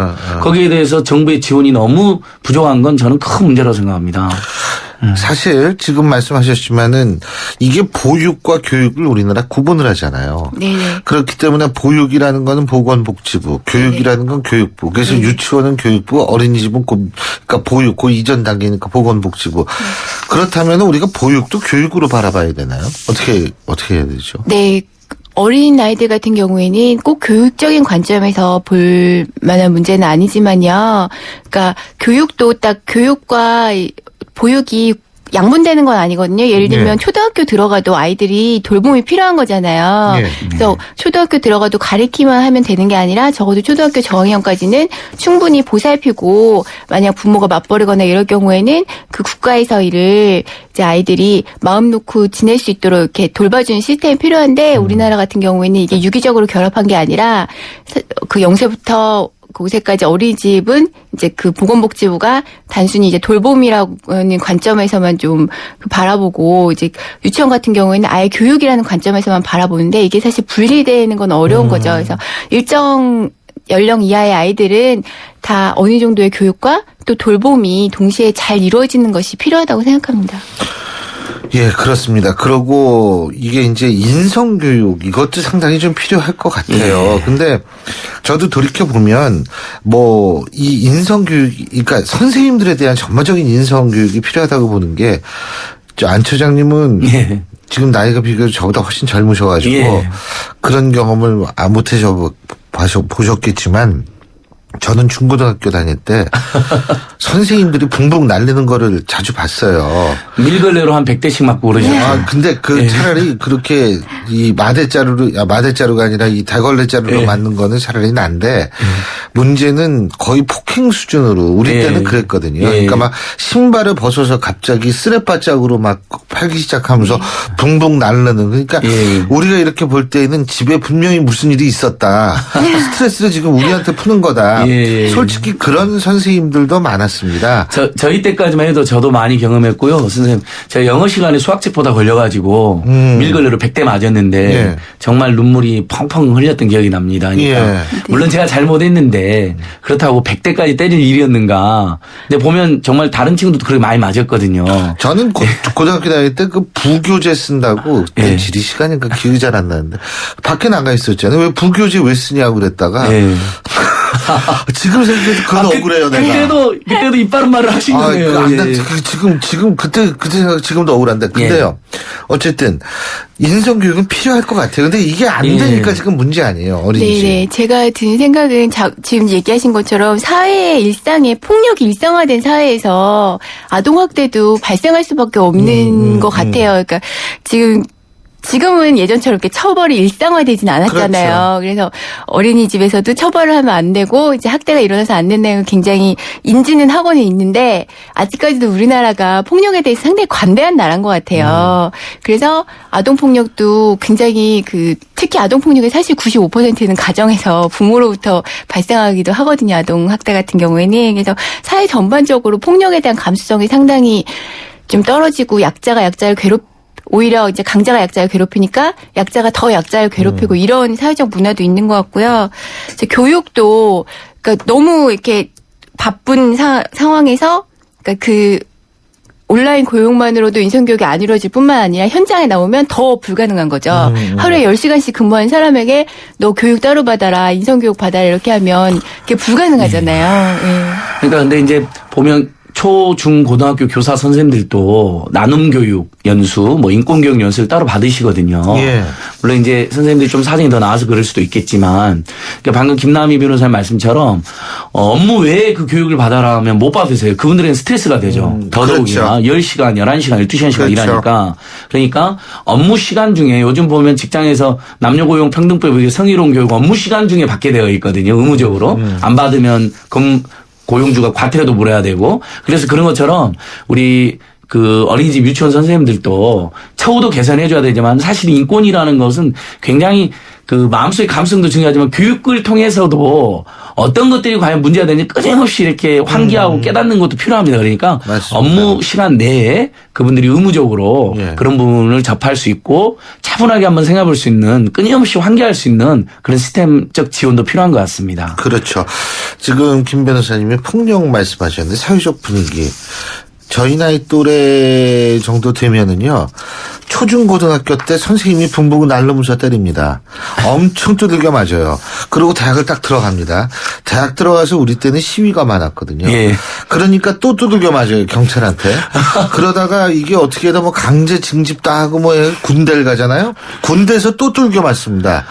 거기에 대해서 정부의 지원이 너무 부족한 건 저는 큰 문제라고 생각합니다. 사실 지금 말씀하셨지만은 이게 보육과 교육을 우리나라 구분을 하잖아요. 네. 그렇기 때문에 보육이라는 거는 보건복지부, 교육이라는 건 교육부. 그래서 유치원은 교육부, 어린이집은 그러니까 보육, 그 이전 단계니까 보건복지부. 그렇다면 우리가 보육도 교육으로 바라봐야 되나요? 어떻게 해야 되죠? 네. 어린 아이들 같은 경우에는 꼭 교육적인 관점에서 볼 만한 문제는 아니지만요. 그러니까 교육도 딱 교육과 보육이 양분되는 건 아니거든요. 예를 들면 초등학교 들어가도 아이들이 돌봄이 필요한 거잖아요. 그래서 초등학교 들어가도 가르치기만 하면 되는 게 아니라 적어도 초등학교 저학년까지는 충분히 보살피고 만약 부모가 맞벌이거나 이럴 경우에는 그 국가에서 이를 이제 아이들이 마음 놓고 지낼 수 있도록 이렇게 돌봐주는 시스템이 필요한데 우리나라 같은 경우에는 이게 유기적으로 결합한 게 아니라 그 0세부터 그곳에까지 어린이집은 이제 그 보건복지부가 단순히 이제 돌봄이라는 관점에서만 좀 바라보고 이제 유치원 같은 경우에는 아예 교육이라는 관점에서만 바라보는데 이게 사실 분리되는 건 어려운 거죠. 그래서 일정 연령 이하의 아이들은 다 어느 정도의 교육과 또 돌봄이 동시에 잘 이루어지는 것이 필요하다고 생각합니다. 예, 그렇습니다. 그러고 이게 이제 인성교육 이것도 상당히 좀 필요할 것 같아요. 근데 저도 돌이켜보면 뭐 이 인성교육, 그러니까 선생님들에 대한 전반적인 인성교육이 필요하다고 보는 게 안 처장님은 지금 나이가 비교적 저보다 훨씬 젊으셔가지고 그런 경험을 못 보셨겠지만 저는 중고등학교 다닐 때 선생님들이 붕붕 날리는 거를 자주 봤어요. 밀걸레로 한 100대씩 맞고 그러셨죠. 근데 차라리 그렇게 이 마대자루가 아니라 이 다걸레자루로 맞는 거는 차라리 난데 문제는 거의 폭행 수준으로 우리 때는 그랬거든요. 그러니까 막 신발을 벗어서 갑자기 쓰레바짝으로 막 팔기 시작하면서 붕붕 날르는 그러니까 우리가 이렇게 볼 때는 집에 분명히 무슨 일이 있었다. 스트레스를 지금 우리한테 푸는 거다. 솔직히 그런 선생님들도 많았습니다. 저희 때까지만 해도 저도 많이 경험했고요. 선생님, 제가 영어 시간에 수학책 보다 걸려가지고 밀걸레로 100대 맞았는데 정말 눈물이 펑펑 흘렸던 기억이 납니다. 그러니까 물론 제가 잘못했는데 그렇다고 100대까지 때릴 일이었는가. 근데 보면 정말 다른 친구도 그렇게 많이 맞았거든요. 저는 고등학교 다닐 때 그 부교재 쓴다고 지리 시간인가 기억이 잘 안 나는데 밖에 나가 있었잖아요. 왜 부교재 왜 쓰냐고 그랬다가 지금 생각해도 그건 억울해요, 내가. 그때도 이빠른 말을 하신 거예요. 지금 그때 생각 지금도 억울한데. 근데요. 어쨌든 인성교육은 필요할 것 같아요. 근데 이게 안 되니까 지금 문제 아니에요, 어린이집. 네. 제가 드는 생각은 지금 얘기하신 것처럼 사회의 일상에 폭력이 일상화된 사회에서 아동학대도 발생할 수밖에 없는 것 같아요. 그러니까 지금은 예전처럼 이렇게 처벌이 일상화되진 않았잖아요. 그래서 어린이집에서도 처벌을 하면 안 되고 이제 학대가 일어나서 안 된다는 걸 굉장히 인지는 하고는 있는데 아직까지도 우리나라가 폭력에 대해서 상당히 관대한 나라인 것 같아요. 그래서 아동폭력도 굉장히 특히 아동폭력의 사실 95%는 가정에서 부모로부터 발생하기도 하거든요. 아동학대 같은 경우에는. 그래서 사회 전반적으로 폭력에 대한 감수성이 상당히 좀 떨어지고 약자가 약자를 오히려 이제 강자가 약자를 괴롭히니까 약자가 더 약자를 괴롭히고 이런 사회적 문화도 있는 것 같고요. 이제 교육도 그러니까 너무 이렇게 바쁜 상황에서 그러니까 온라인 고용만으로도 인성교육이 안 이루어질 뿐만 아니라 현장에 나오면 더 불가능한 거죠. 하루에 10시간씩 근무한 사람에게 너 교육 따로 받아라, 인성교육 받아라 이렇게 하면 그게 불가능하잖아요. 예. 그러니까 근데 이제 보면 초, 중, 고등학교 교사 선생님들도 나눔 교육 연수, 뭐 인권 교육 연수를 따로 받으시거든요. 예. 물론 이제 선생님들이 좀 사정이 더 나아서 그럴 수도 있겠지만, 그러니까 방금 김남희 변호사님 말씀처럼 업무 외에 그 교육을 받아라 하면 못 받으세요. 그분들은 스트레스가 되죠. 더더욱이나 그렇죠. 10시간, 11시간, 12시간 그렇죠. 일하니까. 그러니까 업무 시간 중에 요즘 보면 직장에서 남녀고용 평등법에 성희롱 교육 업무 시간 중에 받게 되어 있거든요. 의무적으로. 안 받으면 고용주가 과태료도 물어야 되고. 그래서 그런 것처럼 우리 그 어린이집 유치원 선생님들도 처우도 개선해줘야 되지만 사실 인권이라는 것은 굉장히 그 마음속의 감성도 중요하지만 교육을 통해서도 어떤 것들이 과연 문제가 되는지 끊임없이 이렇게 환기하고 깨닫는 것도 필요합니다. 그러니까 맞습니다. 업무 시간 내에 그분들이 의무적으로 예. 그런 부분을 접할 수 있고 차분하게 한번 생각해 볼 수 있는 끊임없이 환기할 수 있는 그런 시스템적 지원도 필요한 것 같습니다. 그렇죠. 지금 김 변호사님이 폭력 말씀하셨는데 사회적 분위기. 저희 나이 또래 정도 되면은요, 초중고등학교 때 선생님이 분보고 날로무서 때립니다. 엄청 두들겨 맞아요. 그리고 대학을 딱 들어갑니다. 대학 들어가서 우리 때는 시위가 많았거든요. 예. 그러니까 또 두들겨 맞아요, 경찰한테. 그러다가 이게 어떻게든 뭐 강제 징집도 하고 뭐 군대를 가잖아요. 군대에서 또 두들겨 맞습니다.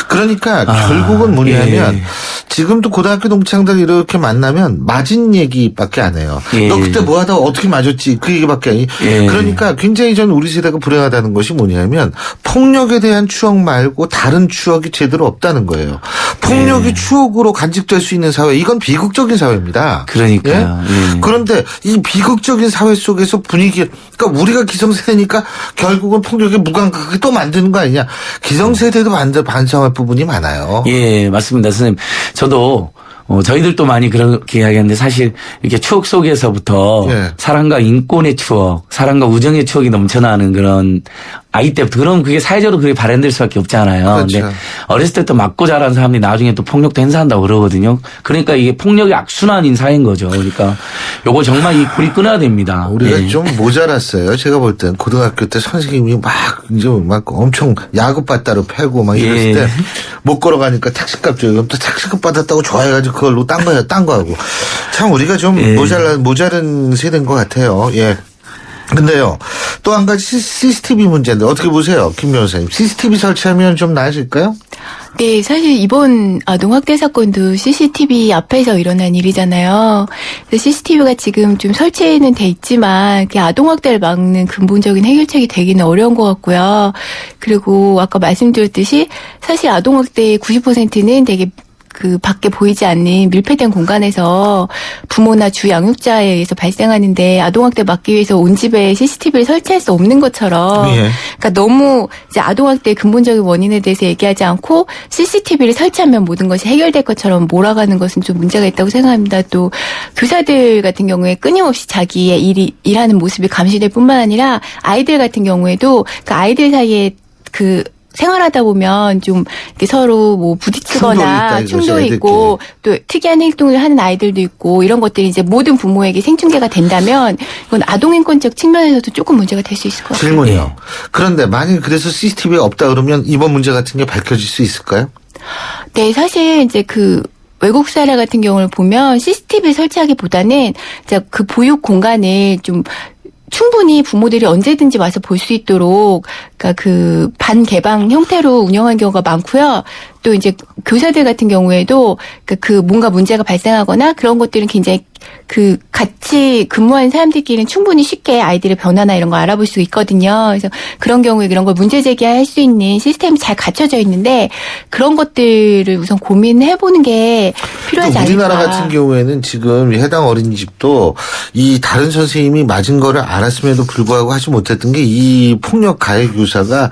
그러니까 결국은 뭐냐면 지금도 고등학교 동창들 이렇게 만나면 맞은 얘기밖에 안 해요. 예. 너 그때 뭐 하다가 어떻게 맞았지? 그 얘기밖에 아니. 예. 그러니까 굉장히 전 우리 세대가 불행하다는 것이 뭐냐면 폭력에 대한 추억 말고 다른 추억이 제대로 없다는 거예요. 폭력이 추억으로 간직될 수 있는 사회, 이건 비극적인 사회입니다. 그러니까요. 예? 그런데 이 비극적인 사회 속에서 분위기, 그러니까 우리가 기성세대니까 결국은 폭력에 무감각하게 또 만드는 거 아니냐. 기성세대도 반성할 부분이 많아요. 예, 맞습니다. 선생님. 저도 저희들도 많이 그렇게 이야기하는데 사실 이렇게 추억 속에서부터 예. 사랑과 인권의 추억, 사랑과 우정의 추억이 넘쳐나는 그런 아이 때부터 그럼 그게 사회적으로 그게 발현될 수밖에 없잖아요. 그렇죠. 근데 어렸을 때 또 맞고 자란 사람들이 나중에 또 폭력도 행사한다고 그러거든요. 그러니까 이게 폭력의 악순환인 사회인 거죠. 그러니까 요거 정말 이 골이 끊어야 됩니다. 우리가 예. 좀 모자랐어요. 제가 볼 땐 고등학교 때 선생님이 막 엄청 야구바 따로 패고 막 이랬을 예. 때 못 걸어가니까 택시값 줘요. 그럼 또 택시값 받았다고 좋아해가지고 그걸로 딴 거 하고. 참 우리가 좀 예. 모자른 세대인 것 같아요. 예. 근데요, 또 한 가지 CCTV 문제인데 어떻게 보세요, 김 변호사님? CCTV 설치하면 좀 나아질까요? 네, 사실 이번 아동학대 사건도 CCTV 앞에서 일어난 일이잖아요. 그래서 CCTV가 지금 좀 설치는 돼 있지만 그게 아동학대를 막는 근본적인 해결책이 되기는 어려운 것 같고요. 그리고 아까 말씀드렸듯이 사실 아동학대의 90%는 되게 그 밖에 보이지 않는 밀폐된 공간에서 부모나 주 양육자에 의해서 발생하는데 아동학대 막기 위해서 온 집에 CCTV를 설치할 수 없는 것처럼 예. 그러니까 너무 이제 아동학대의 근본적인 원인에 대해서 얘기하지 않고 CCTV를 설치하면 모든 것이 해결될 것처럼 몰아가는 것은 좀 문제가 있다고 생각합니다. 또 교사들 같은 경우에 끊임없이 자기의 일하는 모습이 감시될 뿐만 아니라 아이들 같은 경우에도 그 아이들 사이에 그 생활하다 보면 좀 이렇게 서로 뭐 부딪히거나 충돌이 있고 또 특이한 행동을 하는 아이들도 있고 이런 것들이 이제 모든 부모에게 생중계가 된다면 이건 아동인권적 측면에서도 조금 문제가 될 수 있을 것 같아요. 질문이요. 그런데 만약 그래서 CCTV가 없다 그러면 이번 문제 같은 게 밝혀질 수 있을까요? 네, 사실 이제 그 외국 사례 같은 경우를 보면 CCTV 설치하기보다는 이제 그 보육 공간을 좀 충분히 부모들이 언제든지 와서 볼 수 있도록 그러니까 그 반개방 형태로 운영한 경우가 많고요. 또 이제 교사들 같은 경우에도 그 뭔가 문제가 발생하거나 그런 것들은 굉장히 그 같이 근무하는 사람들끼리는 충분히 쉽게 아이들의 변화나 이런 거 알아볼 수 있거든요. 그래서 그런 경우에 그런 걸 문제 제기할 수 있는 시스템이 잘 갖춰져 있는데 그런 것들을 우선 고민해보는 게 필요하지 않을까. 우리나라 같은 경우에는 지금 해당 어린이집도 이 다른 선생님이 맞은 거를 알았음에도 불구하고 하지 못했던 게 이 폭력 가해 교사가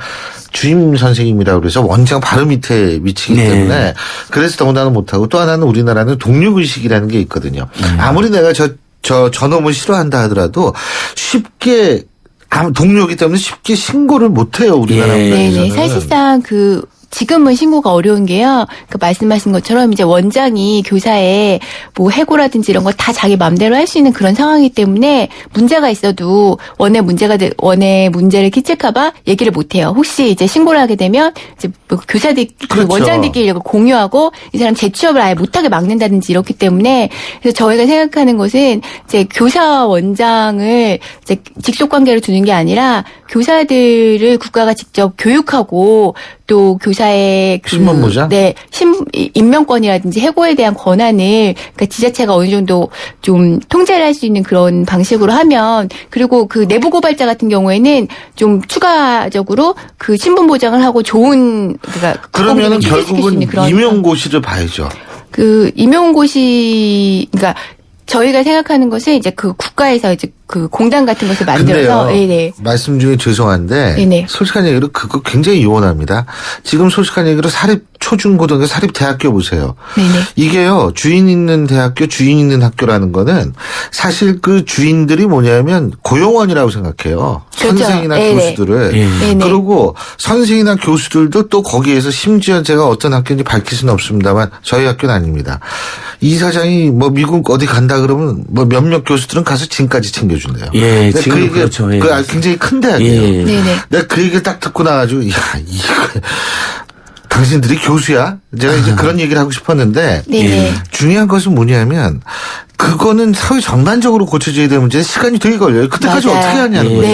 주임 선생님이라고 그래서 원장 바로 밑에 위치이기 때문에 그래서 더군다나 못하고 또 하나는 우리나라는 독립의식이라는 게 있거든요. 아무리 내가 저놈을 싫어한다 하더라도 쉽게 동료이기 때문에 쉽게 신고를 못해요. 우리나라 문화에서는. 네네. 사실상 그 지금은 신고가 어려운 게요. 그 말씀하신 것처럼 이제 원장이 교사의 뭐 해고라든지 이런 거 다 자기 마음대로 할 수 있는 그런 상황이기 때문에 문제가 있어도 원에 문제를 끼칠까봐 얘기를 못 해요. 혹시 이제 신고를 하게 되면 이제 뭐 교사들 그렇죠. 원장들끼리 이걸 공유하고 이 사람 재취업을 아예 못하게 막는다든지 이렇기 때문에 그래서 저희가 생각하는 것은 이제 교사 원장을 이제 직속 관계로 두는 게 아니라 교사들을 국가가 직접 교육하고 또 교사의 신문보장? 네, 임명권이라든지 해고에 대한 권한을 그러니까 지자체가 어느 정도 좀 통제를 할 수 있는 그런 방식으로 하면 그리고 그 내부 고발자 같은 경우에는 좀 추가적으로 그 신분 보장을 하고 좋은 그러니까 그러면은 시킬 수 결국은 있는 그런 임용고시를 봐야죠. 그 임용고시 그러니까 저희가 생각하는 것은 이제 그 국가에서 이제 그 공단 같은 것을 만들어서 근데요, 네네. 말씀 중에 죄송한데 네네. 솔직한 얘기로 그거 굉장히 요원합니다. 지금 솔직한 얘기로 사립 초중고등학교 사립대학교 보세요. 네네. 이게요 주인 있는 대학교 주인 있는 학교라는 거는 사실 그 주인들이 뭐냐면 고용원이라고 생각해요. 그렇죠. 선생이나 네네. 교수들을. 네네. 그리고 선생이나 교수들도 또 거기에서 심지어 제가 어떤 학교인지 밝힐 수는 없습니다만 저희 학교는 아닙니다. 이사장이 뭐 미국 어디 간다 그러면 뭐 몇몇 교수들은 가서 짐까지 챙겨준대요. 예, 근데 지금 그 얘기, 그렇죠. 예, 그 맞습니다. 굉장히 큰 대학이에요. 예. 네네. 내가 그 얘기를 딱 듣고 나가지고 이거 당신들이 교수야? 제가 이제 그런 얘기를 하고 싶었는데 네네. 중요한 것은 뭐냐면 그거는 사회 전반적으로 고쳐져야 될 문제 시간이 되게 걸려요. 그때까지 맞아요. 어떻게 하냐는 거죠.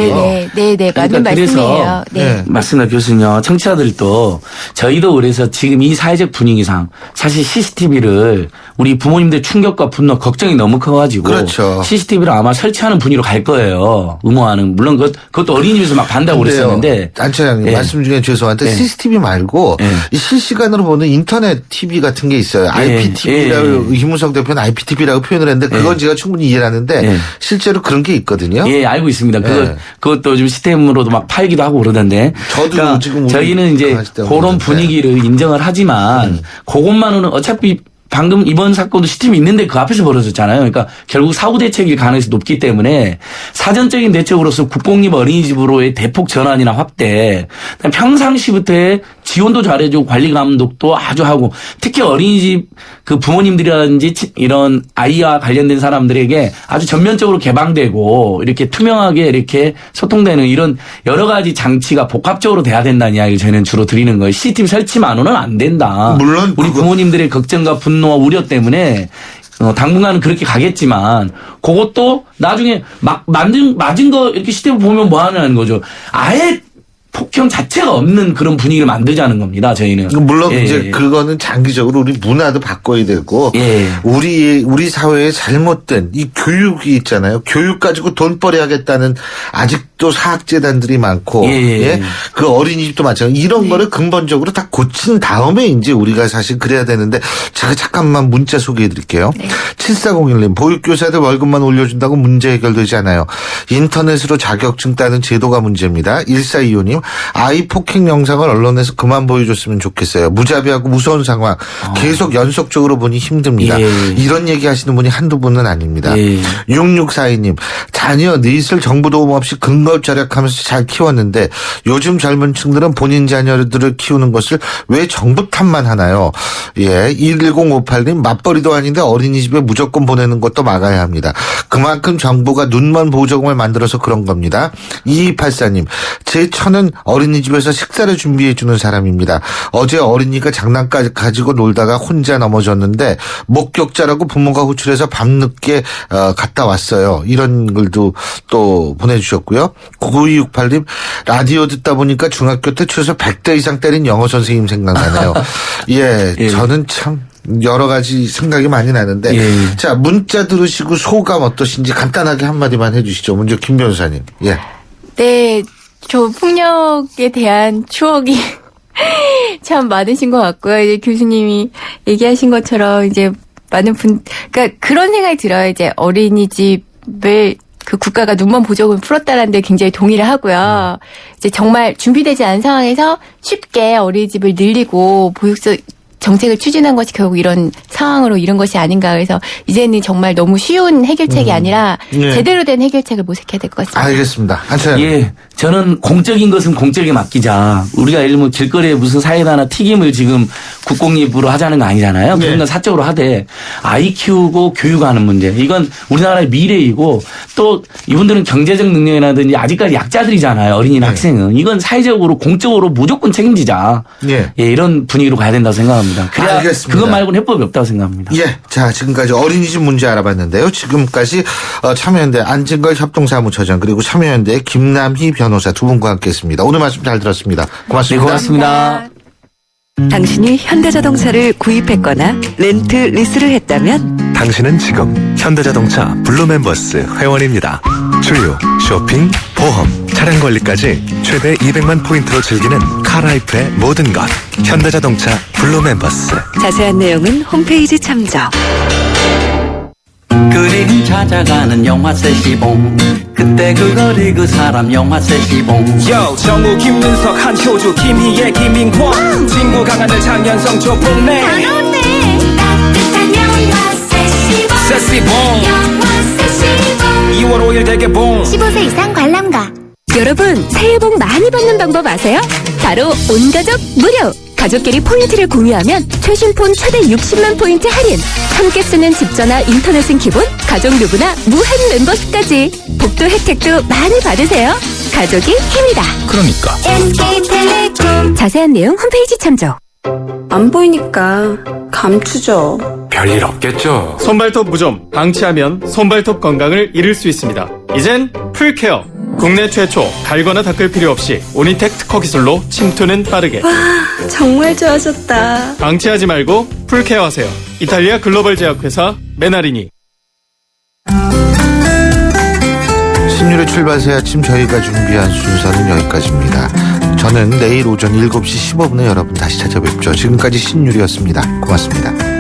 네네. 맞는 그러니까 그래서 말씀이에요. 네. 맞습니다, 교수님. 청취자들도 저희도 그래서 지금 이 사회적 분위기상 사실 CCTV를 우리 부모님들 충격과 분노, 걱정이 너무 커가지고 그렇죠. CCTV를 아마 설치하는 분위기로 갈 거예요. 의무화는 물론 그것도 어린이집에서 막 반다고 그랬었는데 안 차장님 예. 말씀 중에 죄송한데 예. CCTV 말고 예. 이 실시간으로 보는 인터넷 TV 같은 게 있어요. IPTV라고 김무성 대표는 IPTV라고 표현을 했는데 그건 제가 충분히 이해를 하는데 실제로 그런 게 있거든요. 예, 알고 있습니다. 그것도 좀 시스템으로도 막 팔기도 하고 그러던데. 저도 그러니까 지금 저희는 이제 강아지 때문에 그런 그러는데. 분위기를 인정을 하지만 그것만으로는 어차피 방금 이번 사건도 시스템이 있는데 그 앞에서 벌어졌잖아요. 그러니까 결국 사후 대책일 가능성이 높기 때문에 사전적인 대책으로서 국공립 어린이집으로의 대폭 전환이나 확대, 평상시부터의 지원도 잘해주고 관리 감독도 아주 하고 특히 어린이집 그 부모님들이라든지 이런 아이와 관련된 사람들에게 아주 전면적으로 개방되고 이렇게 투명하게 이렇게 소통되는 이런 여러 가지 장치가 복합적으로 돼야 된다는 이야기를 저희는 주로 드리는 거예요. CCTV 설치만으로는 안 된다. 물론 우리 부모님들의 걱정과 분노와 우려 때문에 당분간은 그렇게 가겠지만 그것도 나중에 막 맞은 거 이렇게 시스템 보면 뭐 하는 거죠. 아예 폭형 자체가 없는 그런 분위기를 만들자는 겁니다. 저희는. 물론 예, 이제 예. 그거는 장기적으로 우리 문화도 바꿔야 되고 예. 우리 사회에 잘못된 이 교육이 있잖아요. 교육 가지고 돈벌이 하겠다는 아직도 사학재단들이 많고 예. 그 어린이집도 마찬가지 이런 거를 근본적으로 다 고친 다음에 이제 우리가 사실 그래야 되는데 제가 잠깐만 문자 소개해 드릴게요. 7401님 보육교사들 월급만 올려준다고 문제 해결되지 않아요. 인터넷으로 자격증 따는 제도가 문제입니다. 1425님 아이 폭행 영상을 언론에서 그만 보여줬으면 좋겠어요. 무자비하고 무서운 상황 계속 연속적으로 보니 힘듭니다. 예. 이런 얘기 하시는 분이 한두 분은 아닙니다. 예. 6642님 자녀 넷을 정부 도움 없이 근거절약하면서 잘 키웠는데 요즘 젊은 층들은 본인 자녀들을 키우는 것을 왜 정부 탓만 하나요? 예, 1058님 맞벌이도 아닌데 어린이집에 무조건 보내는 것도 막아야 합니다. 그만큼 정부가 눈먼 보조금을 만들어서 그런 겁니다. 2284님 제 처는 어린이집에서 식사를 준비해 주는 사람입니다. 어제 어린이가 장난감 가지고 놀다가 혼자 넘어졌는데 목격자라고 부모가 호출해서 밤늦게 갔다 왔어요. 이런 글도 또 보내주셨고요. 9268님 라디오 듣다 보니까 중학교 때 최소 100대 이상 때린 영어 선생님 생각나네요. 예, 저는 참 여러 가지 생각이 많이 나는데 자 문자 들으시고 소감 어떠신지 간단하게 한마디만 해주시죠. 먼저 김 변호사님. 예. 네, 저 폭력에 대한 추억이 참 많으신 것 같고요. 이제 교수님이 얘기하신 것처럼 이제 많은 그러니까 그런 생각이 들어요. 이제 어린이집을 그 국가가 눈먼 보조금을 풀었다라는 데 굉장히 동의를 하고요. 이제 정말 준비되지 않은 상황에서 쉽게 어린이집을 늘리고 정책을 추진한 것이 결국 이런 상황으로 이런 것이 아닌가. 그래서 이제는 정말 너무 쉬운 해결책이 아니라 네. 제대로 된 해결책을 모색해야 될 것 같습니다. 알겠습니다. 한차연. 예, 저는 공적인 것은 공적에 맡기자. 우리가 예를 들면 길거리에 무슨 사이다나 튀김을 지금 국공립으로 하자는 거 아니잖아요. 그런 건 사적으로 하되 아이 키우고 교육하는 문제. 이건 우리나라의 미래이고 또 이분들은 경제적 능력이라든지 아직까지 약자들이잖아요. 어린이나 학생은. 이건 사회적으로 공적으로 무조건 책임지자. 예, 이런 분위기로 가야 된다고 생각합니다. 그래야 알겠습니다. 그것 말고는 해법이 없다고 생각합니다. 예. 자, 지금까지 어린이집 문제 알아봤는데요. 지금까지 참여연대 안진걸 협동사무처장 그리고 참여연대 김남희 변호사 두 분과 함께했습니다. 오늘 말씀 잘 들었습니다. 고맙습니다. 네, 고맙습니다. 당신이 현대자동차를 구입했거나 렌트, 리스를 했다면 당신은 지금 현대자동차 블루멤버스 회원입니다. 주유, 쇼핑, 보험, 차량 관리까지 최대 200만 포인트로 즐기는 카라이프의 모든 것. 현대자동차 블루멤버스. 자세한 내용은 홈페이지 참조. 그림 찾아가는 영화세 시봉 그때 그 거리 그 사람 영화세 시봉 요 정우 김민석 한효주 김희애 김민권 친구 강하늘 장현성 조폭래 다 나왔네 따뜻한 영화세 시봉 세시봉 영화세 시봉 2월 5일 대개봉 15세 이상 관람가. 여러분, 새해 복 많이 받는 방법 아세요? 바로 온가족 무료! 가족끼리 포인트를 공유하면 최신 폰 최대 60만 포인트 할인! 함께 쓰는 집전화 인터넷은 기본, 가족 누구나 무한 멤버십까지! 복도 혜택도 많이 받으세요! 가족이 힘이다! 그러니까 NK텔레콤. 자세한 내용 홈페이지 참조. 안 보이니까 감추죠. 별일 없겠죠. 손발톱 무좀 방치하면 손발톱 건강을 잃을 수 있습니다. 이젠 풀케어 국내 최초 갈거나 닦을 필요 없이 오니텍 특허 기술로 침투는 빠르게. 와, 정말 좋아졌다. 방치하지 말고 풀케어 하세요. 이탈리아 글로벌 제약회사 메나리니. 신율의 출발새 아침 저희가 준비한 순서는 여기까지입니다. 저는 내일 오전 7시 15분에 여러분 다시 찾아뵙죠. 지금까지 신율이었습니다. 고맙습니다.